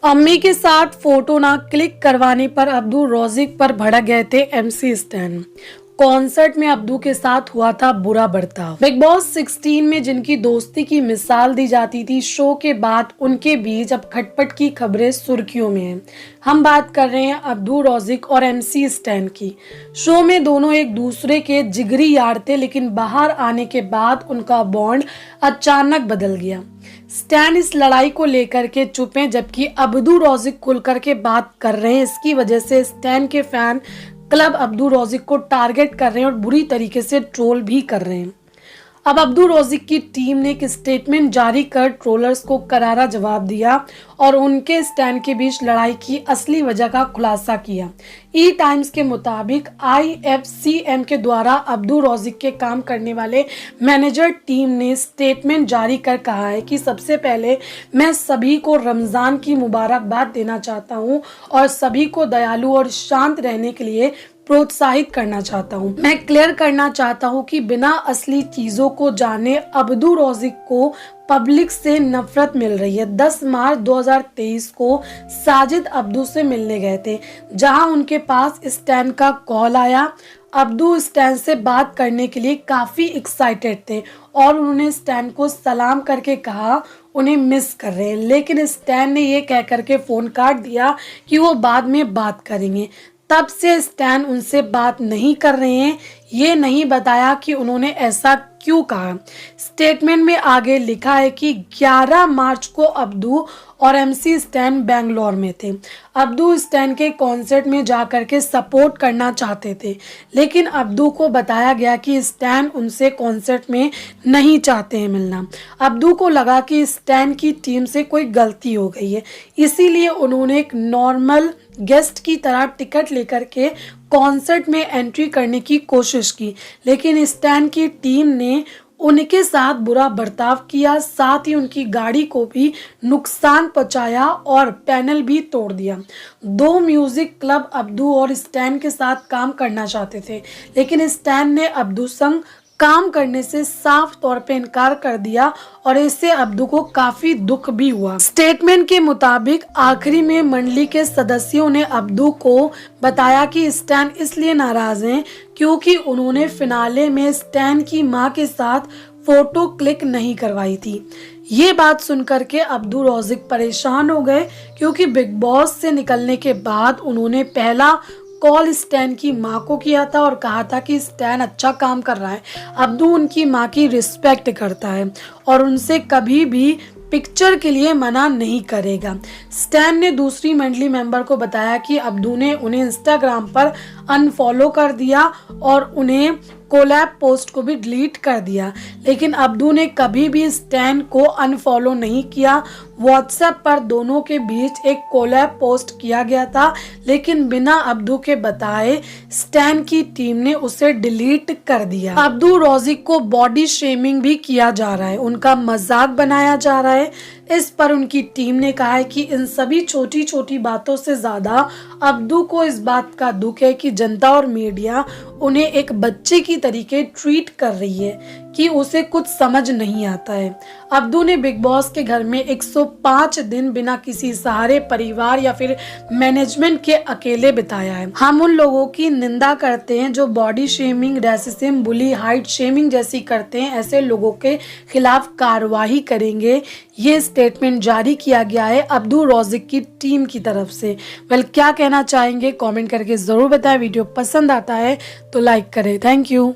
अम्मी के साथ फोटो ना क्लिक करवाने पर अब्दू रौजिक पर भड़क गए थे एमसी स्टैन। कॉन्सर्ट में अब्दू के साथ हुआ था बुरा बर्ताव। बिग बॉस 16 में जिनकी दोस्ती की मिसाल दी जाती थी, शो के बाद उनके बीच अब खटपट की खबरें सुर्खियों में हैं। हम बात कर रहे हैं अब्दू रौजिक और एमसी स्टैन की। शो में दोनों एक दूसरे के जिगरी यार थे, लेकिन बाहर आने के बाद उनका बॉन्ड अचानक बदल गया। स्टैन इस लड़ाई को लेकर के चुप हैं, जबकि अब्दू रौजिक खुल करके बात कर रहे हैं। इसकी वजह से स्टैन के फैन क्लब अब्दू रौजिक को टारगेट कर रहे हैं और बुरी तरीके से ट्रोल भी कर रहे हैं। अब अब्दू रौजिक की टीम ने एक स्टेटमेंट जारी कर ट्रोलर्स को करारा जवाब दिया और उनके स्टैन के बीच लड़ाई की असली वजह का खुलासा किया। ई टाइम्स के मुताबिक IFCM के द्वारा अब्दू रौजिक के काम करने वाले मैनेजर टीम ने स्टेटमेंट जारी कर कहा है कि सबसे पहले मैं सभी को रमज़ान की मुबारकबाद देना चाहता हूं और सभी को दयालु और शांत रहने के लिए प्रोत्साहित करना चाहता हूं। मैं क्लियर करना चाहता हूं कि बिना असली चीजों को जाने अब्दू रौजिक को पब्लिक से नफरत मिल रही है। 10 मार्च 2023 को साजिद अब्दू से मिलने गए थे, जहां उनके पास स्टैन का कॉल आया। अब्दू स्टैन से बात करने के लिए काफी एक्साइटेड थे और उन्होंने स्टैन को सलाम करके कहा उन्हें मिस कर रहे हैं, लेकिन स्टैन ने ये कह करके फोन काट दिया कि वो बाद में बात करेंगे। तब से स्टैन उनसे बात नहीं कर रहे हैं। ये नहीं बताया कि उन्होंने ऐसा क्यों कहा। स्टेटमेंट में आगे लिखा है कि 11 मार्च को अब्दू और एमसी स्टैन बेंगलोर में थे। अब्दू स्टैन के कॉन्सर्ट में जाकर के सपोर्ट करना चाहते थे, लेकिन अब्दू को बताया गया कि स्टैन उनसे कॉन्सर्ट में नहीं चाहते हैं मिलना। अब्दू को लगा कि स्टैन की टीम से कोई गलती हो गई है, इसीलिए उन्होंने एक नॉर्मल गेस्ट की तरह टिकट लेकर के कॉन्सर्ट में एंट्री करने की कोशिश की, लेकिन स्टैन की टीम ने उनके साथ बुरा बर्ताव किया, साथ ही उनकी गाड़ी को भी नुकसान पहुंचाया और पैनल भी तोड़ दिया। 2 म्यूजिक क्लब अब्दू और स्टैन के साथ काम करना चाहते थे, लेकिन स्टैन ने अब्दू संग काम करने से साफ तौर पे इनकार कर दिया और इससे अब्दू को काफी दुख भी हुआ। स्टेटमेंट के मुताबिक आखिरी में मंडली के सदस्यों ने अब्दू को बताया कि स्टैन इसलिए नाराज हैं क्योंकि उन्होंने फिनाले में स्टैन की मां के साथ फोटो क्लिक नहीं करवाई थी। ये बात सुनकर के अब्दू रौजिक परेशान हो गए, क्योंकि बिग बॉस से निकलने के बाद उन्होंने पहला कॉल स्टैन की मां को किया था और कहा था कि स्टैन अच्छा काम कर रहा है। अब्दू उनकी मां की रिस्पेक्ट करता है और उनसे कभी भी पिक्चर के लिए मना नहीं करेगा। स्टैन ने दूसरी मंडली मेंबर को बताया कि अब्दू ने उन्हें इंस्टाग्राम पर अनफॉलो कर दिया और उन्हें कोलैब पोस्ट को भी डिलीट कर दिया, लेकिन अब्दू ने कभी भी स्टैन को अनफॉलो नहीं किया। व्हाट्सएप पर दोनों के बीच एक कोलैब पोस्ट किया गया था, लेकिन बिना अब्दू के बताए स्टैन की टीम ने उसे डिलीट कर दिया। अब्दू रौजिक को बॉडी शेमिंग भी किया जा रहा है, उनका मजाक बनाया जा रहा है। इस पर उनकी टीम ने कहा है कि इन सभी छोटी छोटी बातों से ज्यादा अब्दू को इस बात का दुख है कि जनता और मीडिया उन्हें एक बच्चे की तरीके ट्रीट कर रही है कि उसे कुछ समझ नहीं आता है। अब्दू ने बिग बॉस के घर में 105 दिन बिना किसी सहारे, परिवार या फिर मैनेजमेंट के अकेले बिताया है। हम उन लोगों की निंदा करते हैं जो बॉडी शेमिंग, रेसिज्म, बुली, हाइट शेमिंग जैसी करते हैं। ऐसे लोगों के खिलाफ कार्रवाई करेंगे। ये स्टेटमेंट जारी किया गया है अब्दू रौजिक की टीम की तरफ से। क्या कहना चाहेंगे कमेंट करके जरूर बताएं। वीडियो पसंद आता है तो लाइक करें। Thank you.